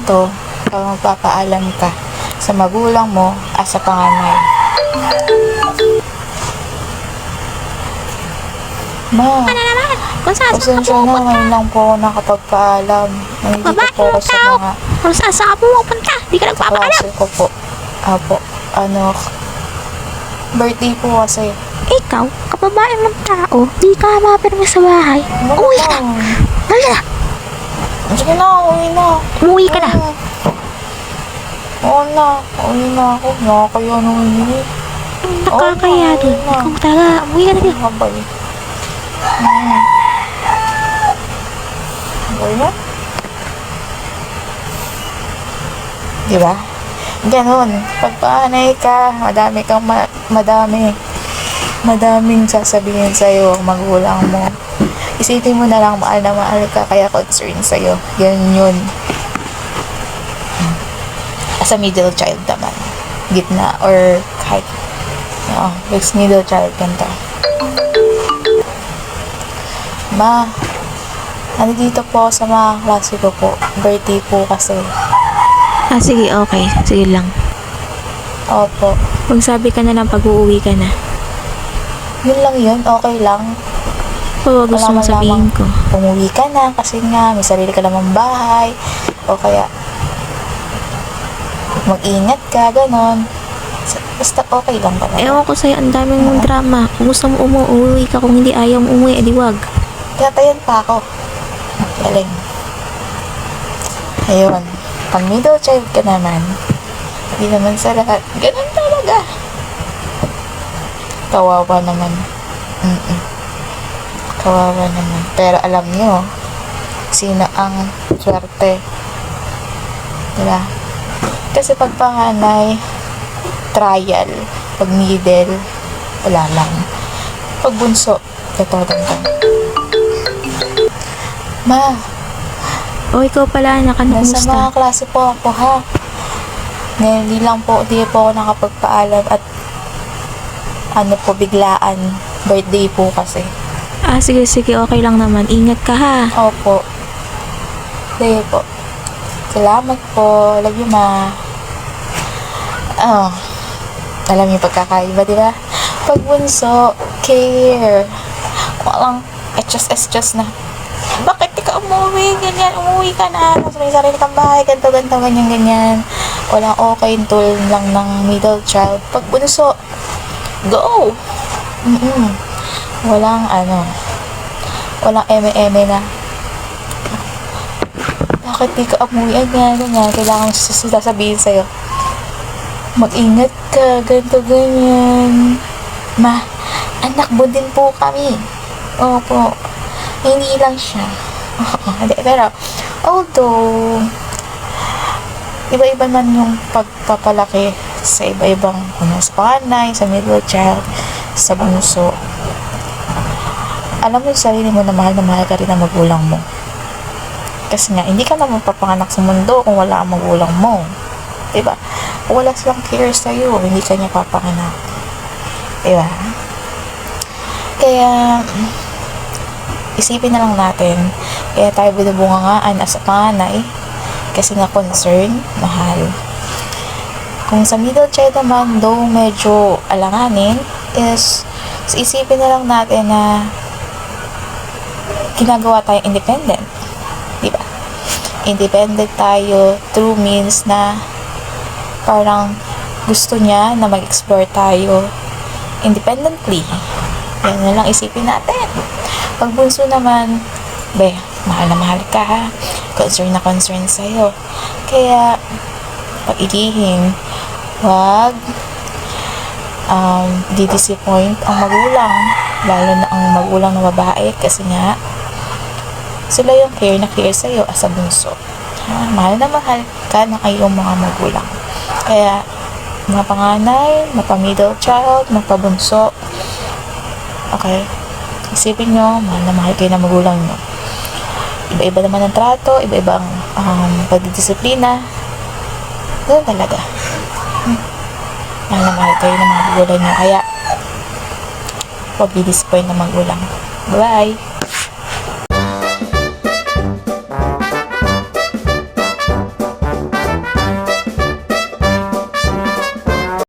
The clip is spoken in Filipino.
to pag magpapaalam ka sa magulang mo at sa panganay. Ma, Ano naman? Kung saan ka pasensya na, pupunta? ngayon lang po ako nakapagpaalam. Nandito Babae po ako ng sa tao. mga Kung saan ka pupunta? Di ka nagpapaalam. klase ko po. Apo, birthday po kasi. Ikaw, kababae ng tao, di ka mapirmi sa bahay. Uwi ka na. Wala. Sige na, uwi na. Umuwi ka na. Oo na, uwi na ako. Nakakaya naman yun eh. Nakakaya dun. Ikaw talaga, umuwi ka na din. Habay. Okay na? Diba? Ganon. Pagpaanay ka, madaming sasabihin sa'yo ang magulang mo. Isipin mo na lang, mahal na mahal ka, kaya concerned sa'yo. Yan yun. As a middle child naman. Gitna or kahit middle child ganito. Ma, nandito po sa mga klase ko po. Birthday po kasi. Sige, okay. Sige lang. Opo. Magsabi ka na lang pag uuwi ka na. Yun lang yun, okay lang. Oo, gusto mong sabihin ko. Umuwi ka na kasi nga may sarili ka namang bahay. O kaya mag-ingat ka, ganon. Basta okay lang talaga. Ewan ko sa'yo, ang daming mong drama. Kung gusto mo umuwi ka, kung hindi ayaw mo umuwi, edi wag. Tatayan pa ako. Galing. Ayun. Pag middle child ka naman, hindi naman sa lahat. Ganun talaga. Kawawa naman. Kawawa naman. Pero alam nyo, sino ang swerte. Diba? Kasi pag panganay, trial. Pag middle, wala lang. Pag bunso, ito. Ma, O, ikaw pala, anak, ano, nasa kumusta? mga klase po ako ha. Ngayon, di po ako nakapagpaalam at biglaan. Birthday po kasi. Sige, okay lang naman. Ingat ka, ha? Opo. Sige po. Salamat po. Love you, ma. Alam niyo pagkakaiba, di ba? Pag bunso, care. Walang adjust na. Bakit di ka umuwi? Ganyan, umuwi ka na. May sarili kang bahay, ganito, ganyan. Walang okay, tool lang ng middle child. Pag bunso, go! Walang walang eme na. Bakit di ka umuwi? Ganyan. Kailangan sasabihin sa'yo. Mag-ingat ka, ganito, ganyan. Ma, anak mo din po kami. Opo. Hindi lang siya. Pero, although, iba-iba man yung pagpapalaki sa iba-ibang, sa panganay, sa middle child, sa bunso. Alam mo yung sarili mo na mahal ka rin ng magulang mo. Kasi nga, hindi ka naman papanganak sa mundo kung wala ang magulang mo. Diba? Kung wala silang care sa'yo, hindi ka niya papanganak. Diba? Kaya, isipin na lang natin, kaya tayo binubungangaan as a panganay, kasi nga concern, mahal. Kung sa middle child naman, though medyo alanganin, is isipin na lang natin na ginagawa tayo independent. Diba? Independent tayo through means na parang gusto niya na mag-explore tayo independently. Yan na lang isipin natin. Pag bunso naman, mahal na mahal ka ha. Concern na concern sa'yo. Kaya, pag-igihing, wag di-disappoint ang magulang. Lalo na ang magulang na babae kasi nga, sila yung care na care sa'yo as a bunso. Mahal na mahal ka ng iyong mga magulang. Kaya, mga panganay, middle child, bunso, okay? Isipin nyo, mahal na mahal kayo ng magulang nyo. Iba-iba naman ang trato, iba-ibang pagdidisiplina. Ganun talaga. Mahal na mahal kayo ng mga magulang nyo. Kaya, huwag di-disappoint ng magulang. Bye!